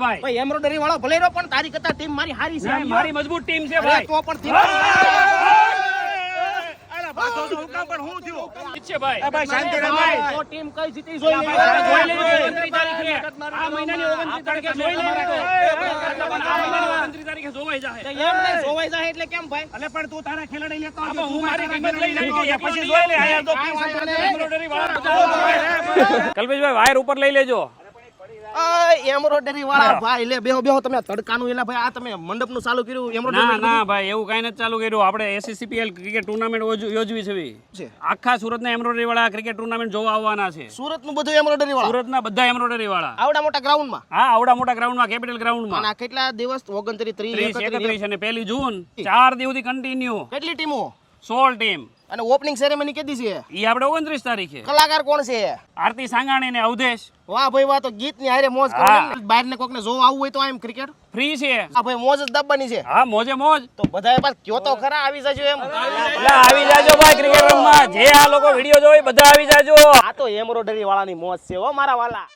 ભાઈ એમ્બ્રોઇડરી વાળો ભલે રહ્યો પણ તારી કરતા ટીમ મારી હારી છે. મારી મજબૂત ટીમ છે ભાઈ. તો પણ ટીમ કઈ જીતી જોઈ લેજો. આ મહિનાની 29 તારીખે જોઈ લેજો. જોવાઈ જાય. એમ નહીં જોવાઈ જાય એટલે કેમ ભાઈ? અલે પણ તું તારા ખેલાડી લેતો આવજો. હું મારી કિંમત લઈ લઈશ. પછી જોઈ લે આયા તો એમ્બ્રોઇડરી વાળા કલ્પેશભાઈ વાયર ઉપર લઈ લેજો. એમ્બ્રોઇડરી વાળા ભાઈ લે બેહો બેહો તમે તડકાનું એલા ભાઈ આ તમે મંડપનું ચાલુ કર્યું ના એમ્બ્રોઇડરી ના ભાઈ એવું કઈ નથી ચાલુ કર્યું. આપણે એસએસસીપીએલ ક્રિકેટ ટુર્નામેન્ટ યોજવી છે. આખા સુરતના એમ્બ્રોઇડરી વાળા ક્રિકેટ ટુર્નામેન્ટ જોવા આવવાના છે. સુરતનું બધું એમ્બ્રોઇડરી વાળા સુરતના બધા એમ્બ્રોઇડરી વાળા આવડા મોટા ગ્રાઉન્ડમાં. હા આવડા મોટા ગ્રાઉન્ડમાં કેપિટલ ગ્રાઉન્ડમાં અને આ કેટલા દિવસ 29 30 31 અને 1 જૂન 4 દિવસથી કન્ટિન્યુ કેટલી ટીમો 16 ટીમ. અને ઓપનિંગ સેરેમની કેદી છે? ઈ આપણે 29 તારીખે. કલાકાર કોણ છે? આરતી સાંગાણી ને અવધેશ. વાહ ભાઈ વાહ તો ગીત ની હારે મોજ કરો ને. બહાર ને કોકને જોવા આવવું હોય તો આમ ક્રિકેટ ફ્રી છે. આ ભાઈ મોજ જ દબવાની છે. હા મોજે મોજ. તો બધાએ પાસ કયો તો ખરા આવી જાજો એમ. એટલે આવી જાજો ભાઈ ક્રિકેટ રમવા. જે આ લોકો વિડિયો જોવે બધા આવી જાજો. આ તો એમ્બ્રોઇડરી વાળાની મોજ છે હો મારા વાલા.